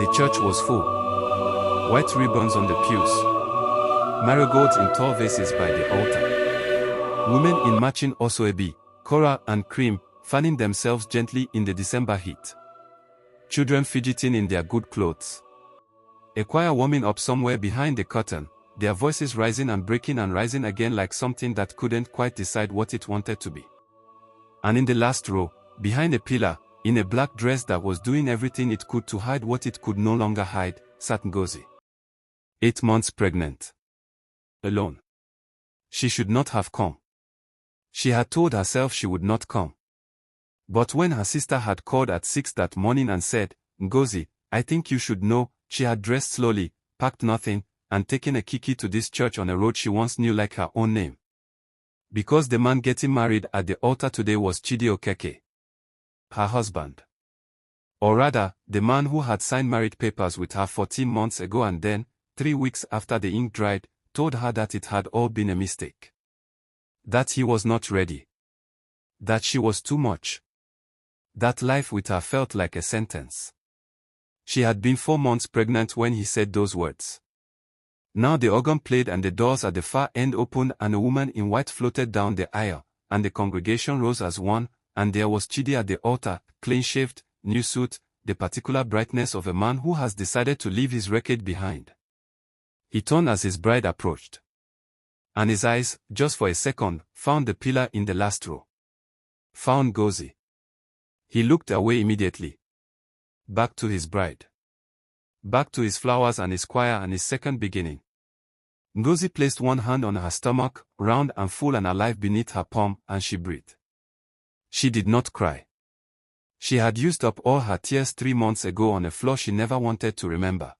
The church was full. White ribbons on the pews. Marigolds in tall vases by the altar. Women in matching osoebi, coral and cream, fanning themselves gently in the December heat. Children fidgeting in their good clothes. A choir warming up somewhere behind the curtain, their voices rising and breaking and rising again like something that couldn't quite decide what it wanted to be. And in the last row, behind a pillar, in a black dress that was doing everything it could to hide what it could no longer hide, sat Ngozi. 8 months pregnant. Alone. She should not have come. She had told herself she would not come. But when her sister had called at 6 that morning and said, "Ngozi, I think you should know," she had dressed slowly, packed nothing, and taken a kiki to this church on a road she once knew like her own name. Because the man getting married at the altar today was Chidi Okeke, her husband. Or rather, the man who had signed marriage papers with her 14 months ago and then, 3 weeks after the ink dried, told her that it had all been a mistake. That he was not ready. That she was too much. That life with her felt like a sentence. She had been 4 months pregnant when he said those words. Now the organ played and the doors at the far end opened and a woman in white floated down the aisle, and the congregation rose as one, and there was Chidi at the altar, clean-shaved, new suit, the particular brightness of a man who has decided to leave his wreckage behind. He turned as his bride approached. And his eyes, just for a second, found the pillar in the last row. Found Ngozi. He looked away immediately. Back to his bride. Back to his flowers and his choir and his second beginning. Ngozi placed one hand on her stomach, round and full and alive beneath her palm, and she breathed. She did not cry. She had used up all her tears 3 months ago on a floor she never wanted to remember.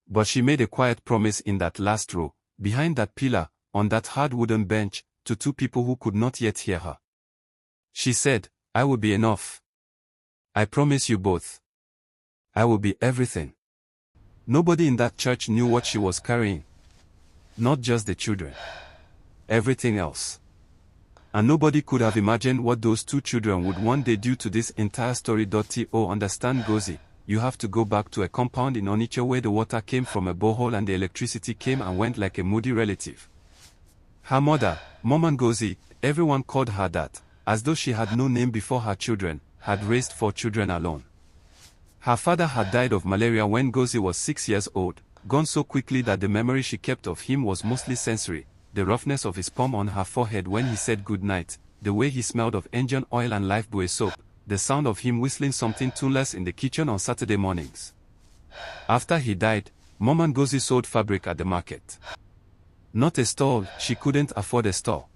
But she made a quiet promise in that last row, behind that pillar, on that hard wooden bench, to 2 people who could not yet hear her. She said, "I will be enough. I promise you both. I will be everything." Nobody in that church knew what she was carrying. Not just the children. Everything else. And nobody could have imagined what those 2 children would one day do to this entire story. To understand Ngozi, you have to go back to a compound in Onitsha where the water came from a borehole and the electricity came and went like a moody relative. Her mother, Mama Ngozi, everyone called her that, as though she had no name before her children, had raised 4 children alone. Her father had died of malaria when Ngozi was 6 years old, gone so quickly that the memory she kept of him was mostly sensory, the roughness of his palm on her forehead when he said good night, the way he smelled of engine oil and Lifebuoy soap, the sound of him whistling something tuneless in the kitchen on Saturday mornings. After he died, Mama Ngozi sold fabric at the market. Not a stall, she couldn't afford a stall.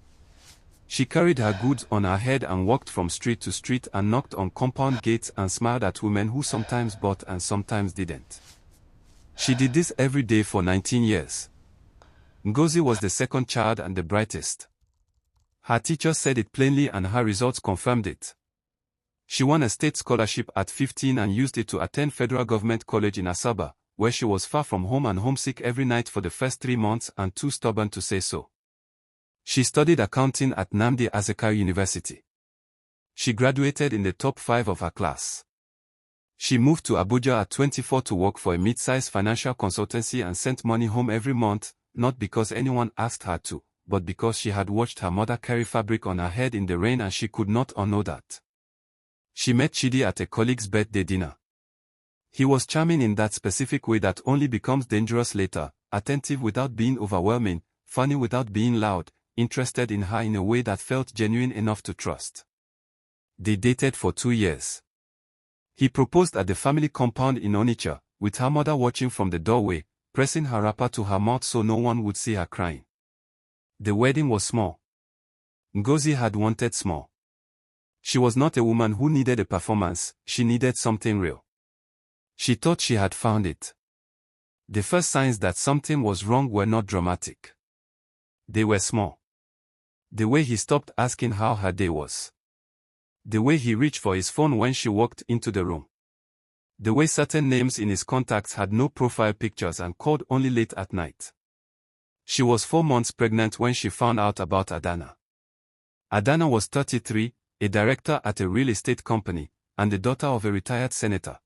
She carried her goods on her head and walked from street to street and knocked on compound gates and smiled at women who sometimes bought and sometimes didn't. She did this every day for 19 years. Ngozi was the second child and the brightest. Her teacher said it plainly and her results confirmed it. She won a state scholarship at 15 and used it to attend Federal Government College in Asaba, where she was far from home and homesick every night for the first 3 months and too stubborn to say so. She studied accounting at Nnamdi Azikiwe University. She graduated in the top 5 of her class. She moved to Abuja at 24 to work for a mid-sized financial consultancy and sent money home every month, not because anyone asked her to, but because she had watched her mother carry fabric on her head in the rain and she could not unknow that. She met Chidi at a colleague's birthday dinner. He was charming in that specific way that only becomes dangerous later, attentive without being overwhelming, funny without being loud, interested in her in a way that felt genuine enough to trust. They dated for 2 years. He proposed at the family compound in Onitsha, with her mother watching from the doorway, pressing her wrapper to her mouth so no one would see her crying. The wedding was small. Ngozi had wanted small. She was not a woman who needed a performance, she needed something real. She thought she had found it. The first signs that something was wrong were not dramatic. They were small. The way he stopped asking how her day was. The way he reached for his phone when she walked into the room. The way certain names in his contacts had no profile pictures and called only late at night. She was 4 months pregnant when she found out about Adana. Adana was 33, a director at a real estate company, and the daughter of a retired senator.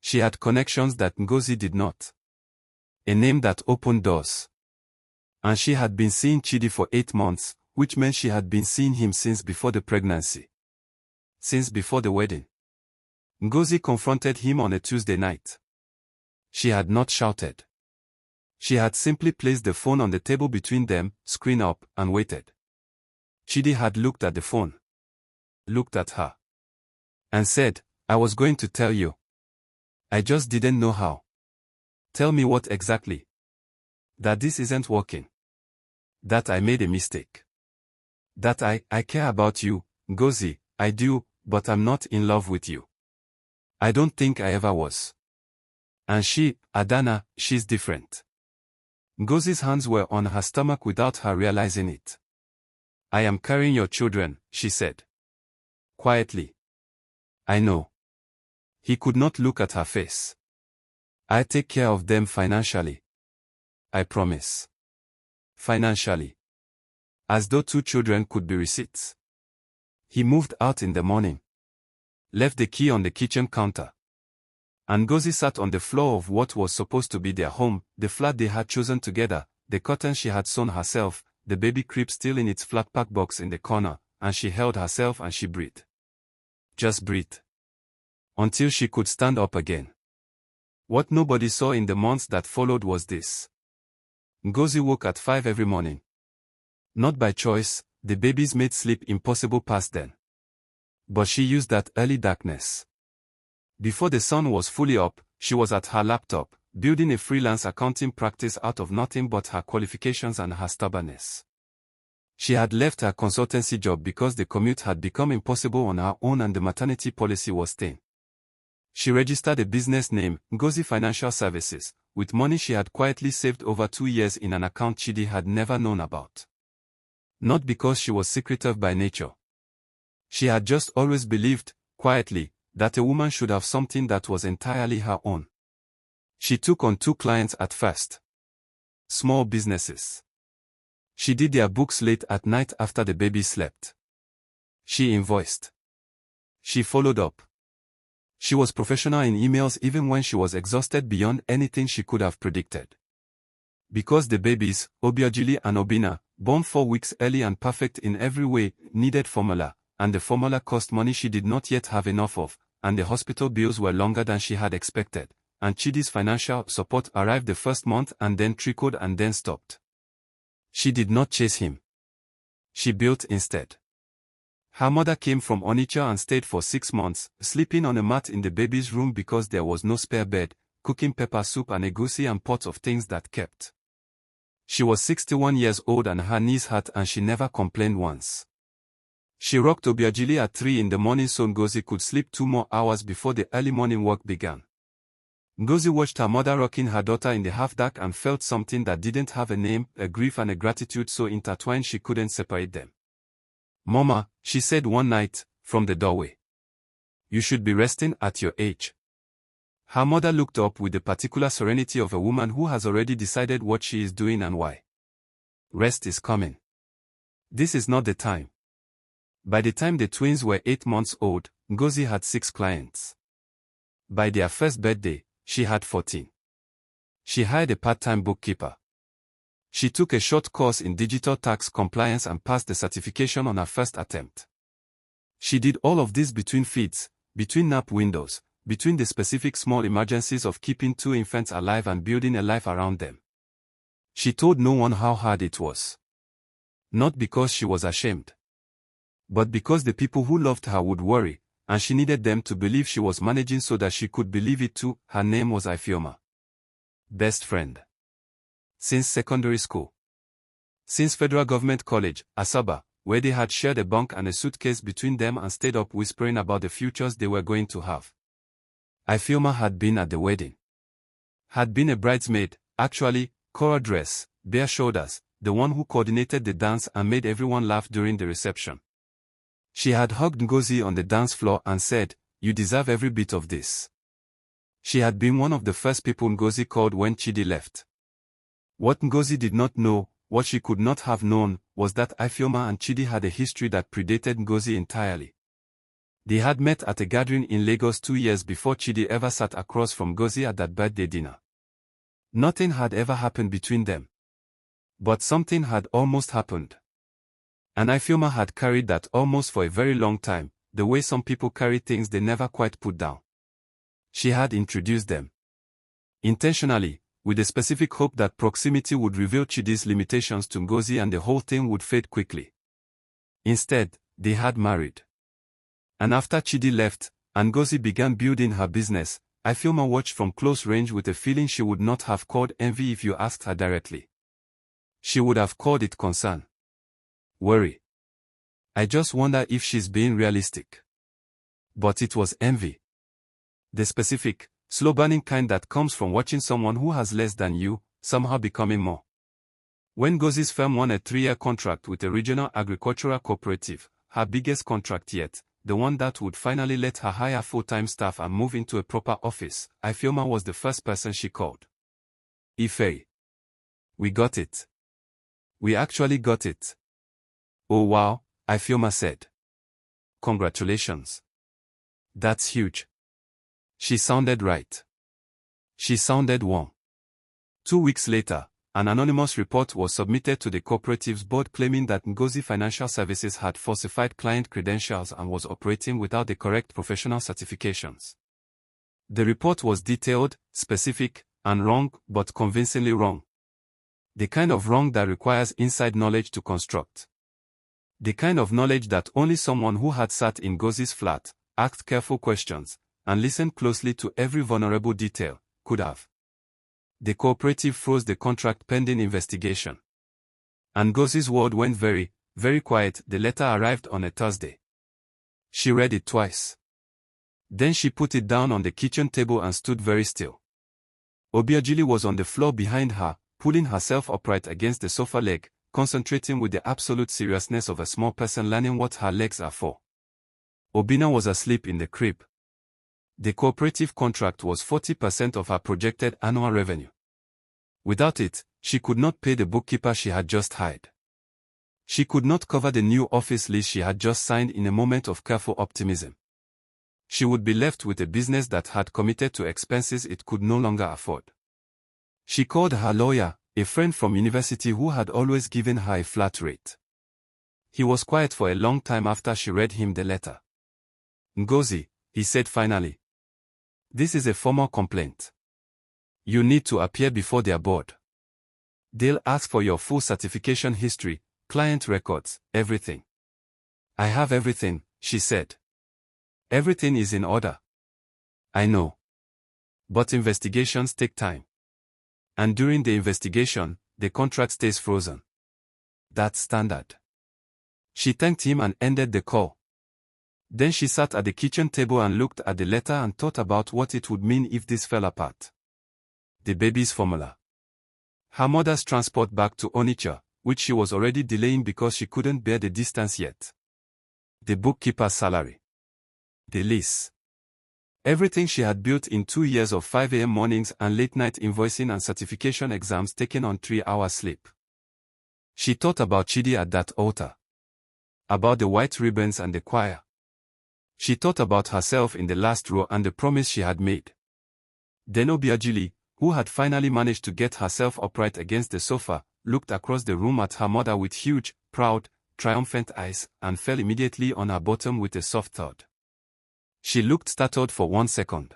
She had connections that Ngozi did not. A name that opened doors. And she had been seeing Chidi for 8 months, which meant she had been seeing him since before the pregnancy. Since before the wedding. Ngozi confronted him on a Tuesday night. She had not shouted. She had simply placed the phone on the table between them, screen up, and waited. Chidi had looked at the phone. Looked at her. And said, "I was going to tell you. I just didn't know how." "Tell me what exactly?" "That this isn't working. That I made a mistake. That I care about you, Ngozi, I do, but I'm not in love with you. I don't think I ever was. And she, Adana, she's different." Ngozi's hands were on her stomach without her realizing it. "I am carrying your children," she said. Quietly. "I know." He could not look at her face. "I take care of them financially. I promise." Financially. As though 2 children could be receipts. He moved out in the morning. Left the key on the kitchen counter. And Ngozi sat on the floor of what was supposed to be their home, the flat they had chosen together, the curtain she had sewn herself, the baby crib still in its flat pack box in the corner, and she held herself and she breathed. Just breathed. Until she could stand up again. What nobody saw in the months that followed was this. Ngozi woke at 5 every morning. Not by choice, the babies made sleep impossible past then. But she used that early darkness. Before the sun was fully up, she was at her laptop, building a freelance accounting practice out of nothing but her qualifications and her stubbornness. She had left her consultancy job because the commute had become impossible on her own and the maternity policy was thin. She registered a business name, Ngozi Financial Services, with money she had quietly saved over 2 years in an account Chidi had never known about. Not because she was secretive by nature. She had just always believed, quietly, that a woman should have something that was entirely her own. She took on 2 clients at first. Small businesses. She did their books late at night after the baby slept. She invoiced. She followed up. She was professional in emails even when she was exhausted beyond anything she could have predicted. Because the babies, Obiajili and Obina, born 4 weeks early and perfect in every way, needed formula, and the formula cost money she did not yet have enough of, and the hospital bills were longer than she had expected, and Chidi's financial support arrived the first month and then trickled and then stopped. She did not chase him. She built instead. Her mother came from Onitsha and stayed for 6 months, sleeping on a mat in the baby's room because there was no spare bed, cooking pepper soup and egusi and pots of things that kept. She was 61 years old and her knees hurt and she never complained once. She rocked Obiajili at 3 in the morning so Ngozi could sleep 2 more hours before the early morning work began. Ngozi watched her mother rocking her daughter in the half-dark and felt something that didn't have a name, a grief and a gratitude so intertwined she couldn't separate them. "Mama," she said one night, from the doorway. "You should be resting at your age." Her mother looked up with the particular serenity of a woman who has already decided what she is doing and why. "Rest is coming. This is not the time." By the time the twins were 8 months old, Ngozi had 6 clients. By their first birthday, she had 14. She hired a part-time bookkeeper. She took a short course in digital tax compliance and passed the certification on her first attempt. She did all of this between feeds, between nap windows, between the specific small emergencies of keeping 2 infants alive and building a life around them. She told no one how hard it was. Not because she was ashamed. But because the people who loved her would worry, and she needed them to believe she was managing so that she could believe it too. Her name was Ifeoma. Best friend. Since secondary school. Since Federal Government College, Asaba, where they had shared a bunk and a suitcase between them and stayed up whispering about the futures they were going to have. Ifeoma had been at the wedding. Had been a bridesmaid, actually, Cora dress, bare shoulders, the one who coordinated the dance and made everyone laugh during the reception. She had hugged Ngozi on the dance floor and said, "You deserve every bit of this." She had been one of the first people Ngozi called when Chidi left. What Ngozi did not know, what she could not have known, was that Ifeoma and Chidi had a history that predated Ngozi entirely. They had met at a gathering in Lagos 2 years before Chidi ever sat across from Ngozi at that birthday dinner. Nothing had ever happened between them. But something had almost happened. And Ifeoma had carried that almost for a very long time, the way some people carry things they never quite put down. She had introduced them. Intentionally, with the specific hope that proximity would reveal Chidi's limitations to Ngozi and the whole thing would fade quickly. Instead, they had married. And after Chidi left, and Ngozi began building her business, Ifeoma watched from close range with a feeling she would not have called envy if you asked her directly. She would have called it concern. Worry. I just wonder if she's being realistic. But it was envy. The specific, slow-burning kind that comes from watching someone who has less than you, somehow becoming more. When Ngozi's firm won a 3-year contract with a regional agricultural cooperative, her biggest contract yet, the one that would finally let her hire full-time staff and move into a proper office, Ifeoma was the first person she called. Ife. We got it. We actually got it. Oh wow, Ifeoma said. Congratulations. That's huge. She sounded right. She sounded warm. 2 weeks later, an anonymous report was submitted to the cooperative's board claiming that Ngozi Financial Services had falsified client credentials and was operating without the correct professional certifications. The report was detailed, specific, and wrong, but convincingly wrong. The kind of wrong that requires inside knowledge to construct. The kind of knowledge that only someone who had sat in Ngozi's flat, asked careful questions, and listened closely to every vulnerable detail, could have. The cooperative froze the contract pending investigation. And Ngozi's world went very, very quiet. The letter arrived on a Thursday. She read it twice. Then she put it down on the kitchen table and stood very still. Obiajili was on the floor behind her, pulling herself upright against the sofa leg, concentrating with the absolute seriousness of a small person learning what her legs are for. Obinna was asleep in the crib. The cooperative contract was 40% of her projected annual revenue. Without it, she could not pay the bookkeeper she had just hired. She could not cover the new office lease she had just signed in a moment of careful optimism. She would be left with a business that had committed to expenses it could no longer afford. She called her lawyer, a friend from university who had always given her a flat rate. He was quiet for a long time after she read him the letter. Ngozi, he said finally. This is a formal complaint. You need to appear before their board. They'll ask for your full certification history, client records, everything. I have everything, she said. Everything is in order. I know. But investigations take time. And during the investigation, the contract stays frozen. That's standard. She thanked him and ended the call. Then she sat at the kitchen table and looked at the letter and thought about what it would mean if this fell apart. The baby's formula. Her mother's transport back to Onitsha, which she was already delaying because she couldn't bear the distance yet. The bookkeeper's salary. The lease. Everything she had built in 2 years of 5 a.m. mornings and late-night invoicing and certification exams taken on 3-hour sleep. She thought about Chidi at that altar. About the white ribbons and the choir. She thought about herself in the last row and the promise she had made. Then Obiajili, who had finally managed to get herself upright against the sofa, looked across the room at her mother with huge, proud, triumphant eyes, and fell immediately on her bottom with a soft thud. She looked startled for 1 second.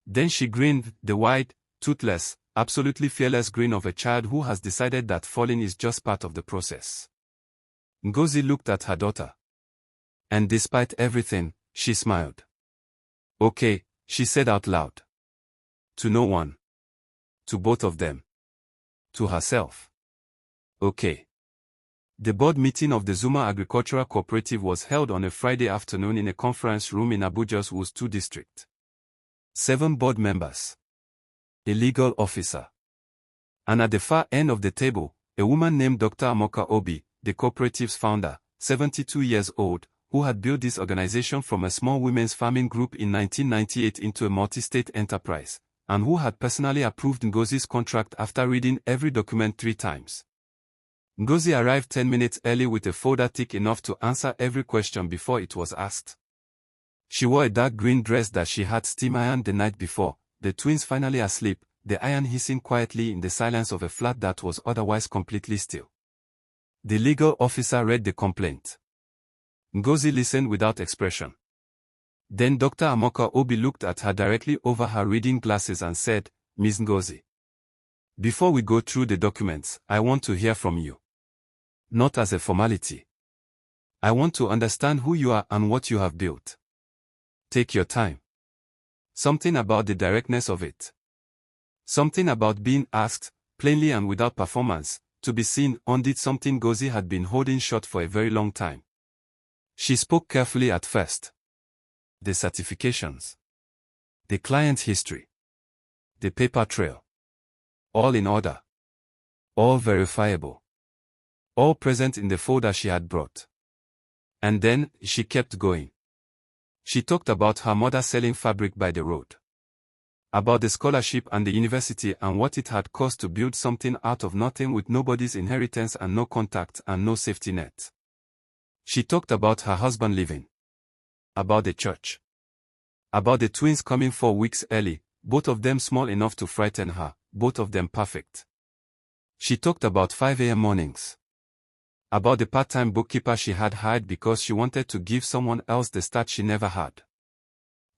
Then she grinned, the wide, toothless, absolutely fearless grin of a child who has decided that falling is just part of the process. Ngozi looked at her daughter. And despite everything, she smiled. Okay, she said out loud. To no one. To both of them. To herself. Okay. The board meeting of the Zuma Agricultural Cooperative was held on a Friday afternoon in a conference room in Abuja's Wuse district. 7 board members. A legal officer. And at the far end of the table, a woman named Dr. Amoka Obi, the cooperative's founder, 72 years old, who had built this organization from a small women's farming group in 1998 into a multi-state enterprise, and who had personally approved Ngozi's contract after reading every document 3 times. Ngozi arrived 10 minutes early with a folder thick enough to answer every question before it was asked. She wore a dark green dress that she had steam ironed the night before, the twins finally asleep, the iron hissing quietly in the silence of a flat that was otherwise completely still. The legal officer read the complaint. Ngozi listened without expression. Then Dr. Amoka Obi looked at her directly over her reading glasses and said, "Ms. Ngozi, before we go through the documents, I want to hear from you. Not as a formality. I want to understand who you are and what you have built. Take your time. Something about the directness of it. Something about being asked, plainly and without performance, to be seen, undid something Ngozi had been holding short for a very long time." She spoke carefully at first. The certifications. The client history. The paper trail. All in order. All verifiable. All present in the folder she had brought. And then, she kept going. She talked about her mother selling fabric by the road. About the scholarship and the university and what it had cost to build something out of nothing with nobody's inheritance and no contact and no safety net. She talked about her husband leaving. About the church. About the twins coming 4 weeks early, both of them small enough to frighten her, both of them perfect. She talked about 5 a.m. mornings. About the part-time bookkeeper she had hired because she wanted to give someone else the start she never had.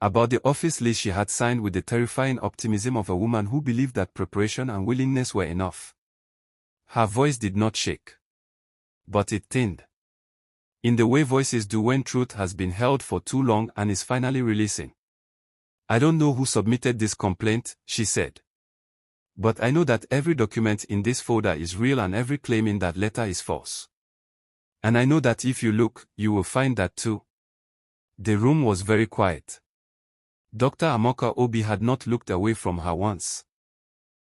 About the office lease she had signed with the terrifying optimism of a woman who believed that preparation and willingness were enough. Her voice did not shake. But it thinned. In the way voices do when truth has been held for too long and is finally releasing. "I don't know who submitted this complaint," she said. "But I know that every document in this folder is real and every claim in that letter is false. And I know that if you look, you will find that too." The room was very quiet. Dr. Amoka Obi had not looked away from her once.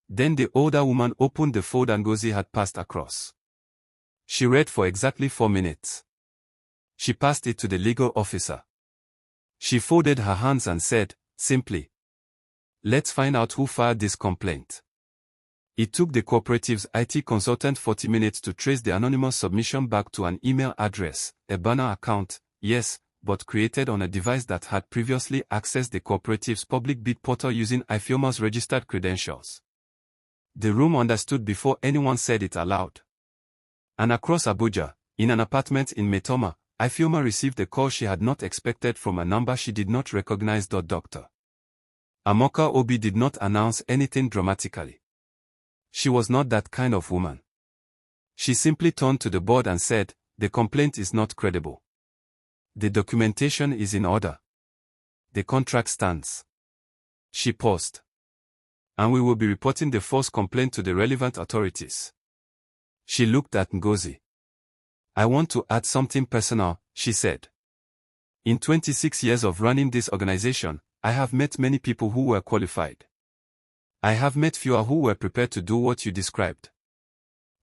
Then the older woman opened the folder Ngozi had passed across. She read for exactly 4 minutes. She passed it to the legal officer. She folded her hands and said, simply, "Let's find out who filed this complaint." It took the cooperative's IT consultant 40 minutes to trace the anonymous submission back to an email address, a banner account, yes, but created on a device that had previously accessed the cooperative's public bid portal using IFIOMA's registered credentials. The room understood before anyone said it aloud. And across Abuja, in an apartment in Metoma, IFIOMA received a call she had not expected from a number she did not recognize. Dr. Amoka Obi did not announce anything dramatically. She was not that kind of woman. She simply turned to the board and said, "The complaint is not credible. The documentation is in order. The contract stands." She paused. "And we will be reporting the false complaint to the relevant authorities." She looked at Ngozi. "I want to add something personal," she said. "In 26 years of running this organization, I have met many people who were qualified. I have met fewer who were prepared to do what you described.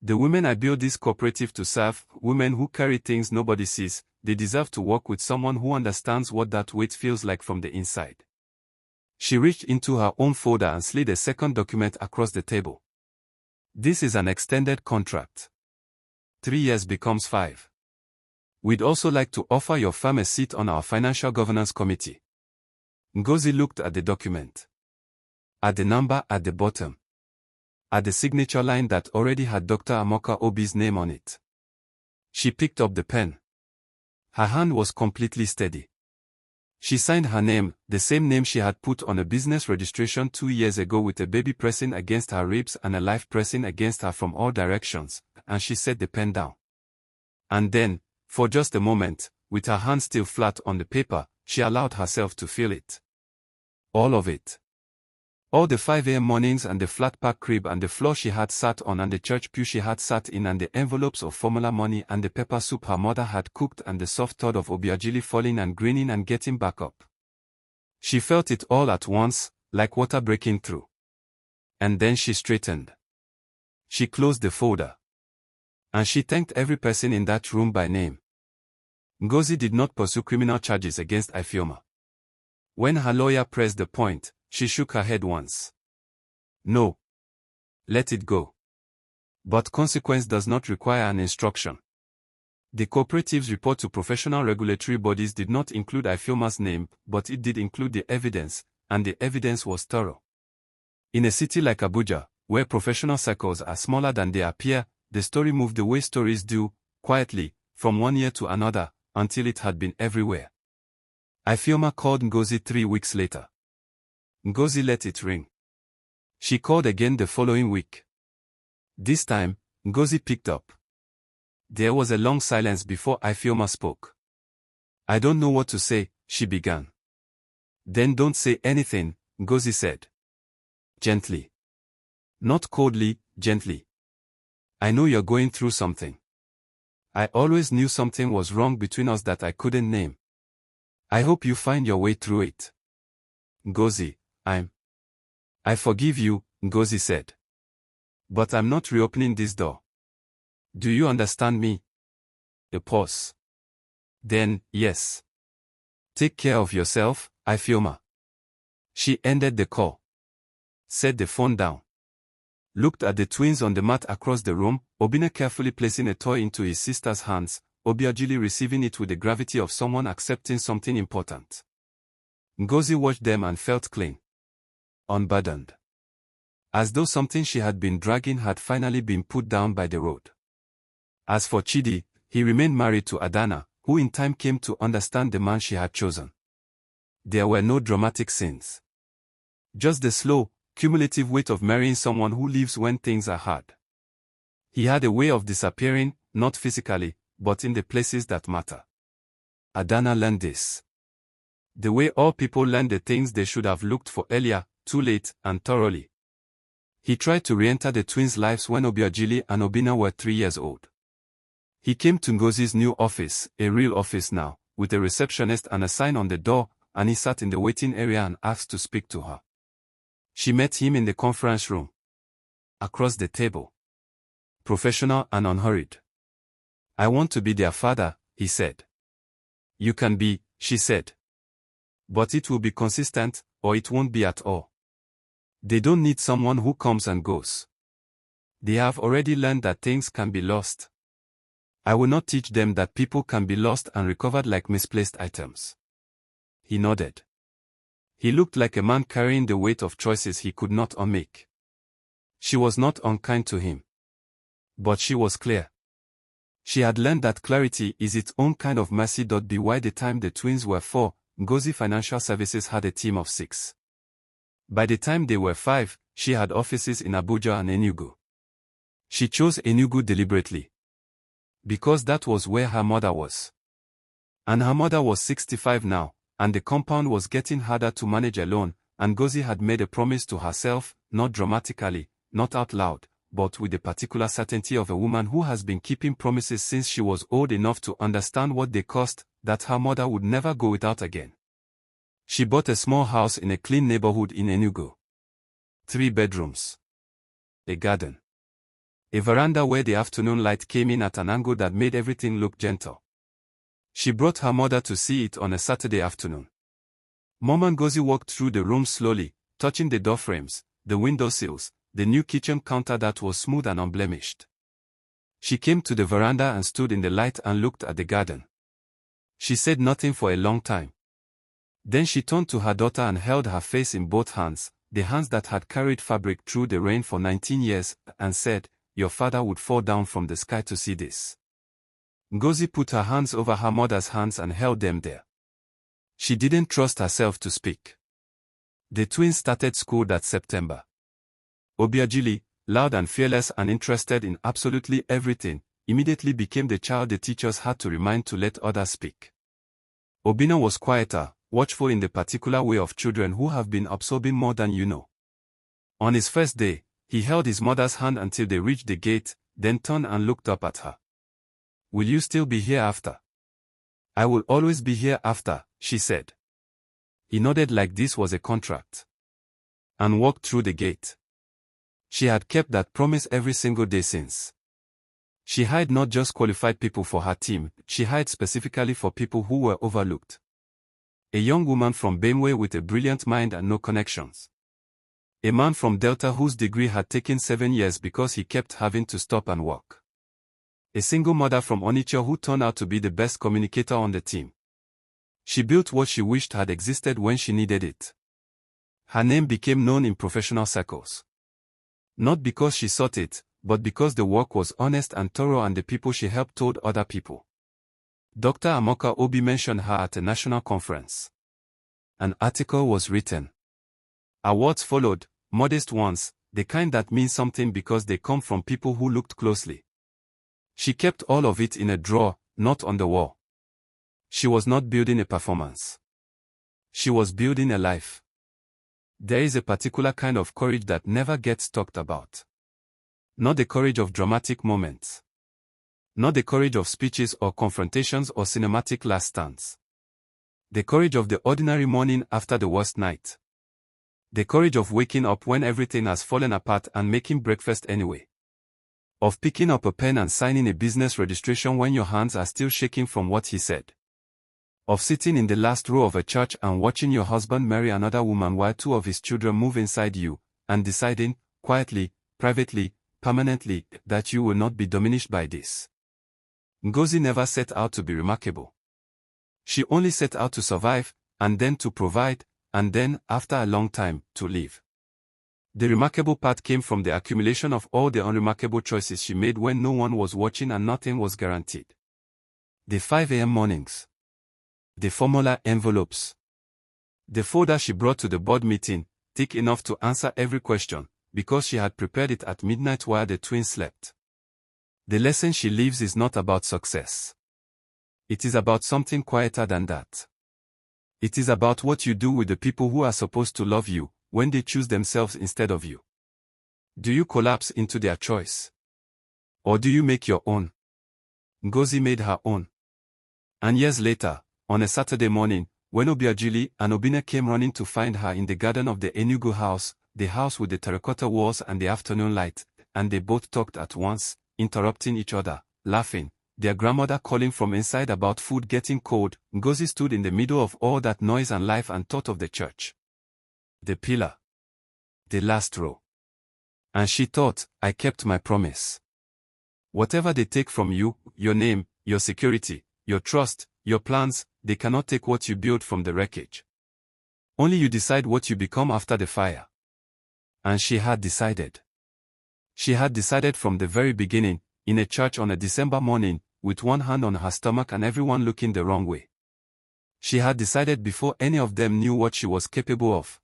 The women I built this cooperative to serve, women who carry things nobody sees, they deserve to work with someone who understands what that weight feels like from the inside." She reached into her own folder and slid a second document across the table. "This is an extended contract. 3 years becomes 5. We'd also like to offer your firm a seat on our Financial Governance Committee." Ngozi looked at the document. At the number at the bottom. At the signature line that already had Dr. Amoka Obi's name on it. She picked up the pen. Her hand was completely steady. She signed her name, the same name she had put on a business registration 2 years ago, with a baby pressing against her ribs and a life pressing against her from all directions, and she set the pen down. And then, for just a moment, with her hand still flat on the paper, she allowed herself to feel it. All of it. All the 5 a.m. mornings and the flat-pack crib and the floor she had sat on and the church pew she had sat in and the envelopes of formula money and the pepper soup her mother had cooked and the soft thud of Obiagili falling and grinning and getting back up. She felt it all at once, like water breaking through. And then she straightened. She closed the folder. And she thanked every person in that room by name. Ngozi did not pursue criminal charges against IFIOMA. When her lawyer pressed the point, she shook her head once. "No. Let it go. But consequence does not require an instruction." The cooperative's report to professional regulatory bodies did not include Ifeoma's name, but it did include the evidence, and the evidence was thorough. In a city like Abuja, where professional circles are smaller than they appear, the story moved the way stories do, quietly, from one year to another, until it had been everywhere. Ifeoma called Ngozi 3 weeks later. Ngozi let it ring. She called again the following week. This time, Ngozi picked up. There was a long silence before Ifeoma spoke. I don't know what to say, she began. Then don't say anything, Ngozi said. Gently. Not coldly, gently. I know you're going through something. I always knew something was wrong between us that I couldn't name. I hope you find your way through it. Ngozi, I forgive you, Ngozi said. But I'm not reopening this door. Do you understand me? A pause. Then, yes. Take care of yourself, Ifeoma. She ended the call. Set the phone down. Looked at the twins on the mat across the room, Obinna carefully placing a toy into his sister's hands, Obiajili receiving it with the gravity of someone accepting something important. Ngozi watched them and felt clean. Unburdened. As though something she had been dragging had finally been put down by the road. As for Chidi, he remained married to Adana, who in time came to understand the man she had chosen. There were no dramatic scenes. Just the slow, cumulative weight of marrying someone who leaves when things are hard. He had a way of disappearing, not physically, but in the places that matter. Adana learned this. The way all people learn the things they should have looked for earlier, too late, and thoroughly. He tried to re-enter the twins' lives when Obiajili and Obinna were 3 years old. He came to Ngozi's new office, a real office now, with a receptionist and a sign on the door, and he sat in the waiting area and asked to speak to her. She met him in the conference room. Across the table. Professional and unhurried. I want to be their father, he said. You can be, she said. But it will be consistent, or it won't be at all. They don't need someone who comes and goes. They have already learned that things can be lost. I will not teach them that people can be lost and recovered like misplaced items. He nodded. He looked like a man carrying the weight of choices he could not unmake. She was not unkind to him. But she was clear. She had learned that clarity is its own kind of mercy. By the time the twins were 4, Ngozi Financial Services had a team of 6. By the time they were 5, she had offices in Abuja and Enugu. She chose Enugu deliberately. Because that was where her mother was. And her mother was 65 now, and the compound was getting harder to manage alone, and Ngozi had made a promise to herself, not dramatically, not out loud, but with the particular certainty of a woman who has been keeping promises since she was old enough to understand what they cost, that her mother would never go without again. She bought a small house in a clean neighborhood in Enugu. 3 bedrooms. A garden. A veranda where the afternoon light came in at an angle that made everything look gentle. She brought her mother to see it on a Saturday afternoon. Mom and Ngozi walked through the room slowly, touching the door frames, the window sills, the new kitchen counter that was smooth and unblemished. She came to the veranda and stood in the light and looked at the garden. She said nothing for a long time. Then she turned to her daughter and held her face in both hands, the hands that had carried fabric through the rain for 19 years, and said, "Your father would fall down from the sky to see this." Ngozi put her hands over her mother's hands and held them there. She didn't trust herself to speak. The twins started school that September. Obiajili, loud and fearless and interested in absolutely everything, immediately became the child the teachers had to remind to let others speak. Obinna was quieter, watchful in the particular way of children who have been absorbing more than you know. On his first day, he held his mother's hand until they reached the gate, then turned and looked up at her. "Will you still be here after?" "I will always be here after," she said. He nodded like this was a contract. And walked through the gate. She had kept that promise every single day since. She hired not just qualified people for her team, she hired specifically for people who were overlooked. A young woman from Benue with a brilliant mind and no connections. A man from Delta whose degree had taken 7 years because he kept having to stop and work. A single mother from Onitsha who turned out to be the best communicator on the team. She built what she wished had existed when she needed it. Her name became known in professional circles. Not because she sought it, but because the work was honest and thorough and the people she helped told other people. Dr. Amoka Obi mentioned her at a national conference. An article was written. Awards followed, modest ones, the kind that mean something because they come from people who looked closely. She kept all of it in a drawer, not on the wall. She was not building a performance. She was building a life. There is a particular kind of courage that never gets talked about. Not the courage of dramatic moments. Not the courage of speeches or confrontations or cinematic last stands. The courage of the ordinary morning after the worst night. The courage of waking up when everything has fallen apart and making breakfast anyway. Of picking up a pen and signing a business registration when your hands are still shaking from what he said. Of sitting in the last row of a church and watching your husband marry another woman while two of his children move inside you, and deciding, quietly, privately, permanently, that you will not be diminished by this. Ngozi never set out to be remarkable. She only set out to survive, and then to provide, and then, after a long time, to live. The remarkable part came from the accumulation of all the unremarkable choices she made when no one was watching and nothing was guaranteed. The 5 a.m. mornings. The formula envelopes. The folder she brought to the board meeting, thick enough to answer every question, because she had prepared it at midnight while the twins slept. The lesson she leaves is not about success. It is about something quieter than that. It is about what you do with the people who are supposed to love you, when they choose themselves instead of you. Do you collapse into their choice? Or do you make your own? Ngozi made her own. And years later, on a Saturday morning, when Obiajili and Obinna came running to find her in the garden of the Enugu house, the house with the terracotta walls and the afternoon light, and they both talked at once, interrupting each other, laughing, their grandmother calling from inside about food getting cold, Ngozi stood in the middle of all that noise and life and thought of the church. The pillar. The last row. And she thought, I kept my promise. Whatever they take from you, your name, your security, your trust, your plans, they cannot take what you built from the wreckage. Only you decide what you become after the fire. And she had decided. She had decided from the very beginning, in a church on a December morning, with one hand on her stomach and everyone looking the wrong way. She had decided before any of them knew what she was capable of.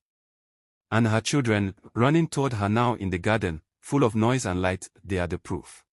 And her children, running toward her now in the garden, full of noise and light, they are the proof.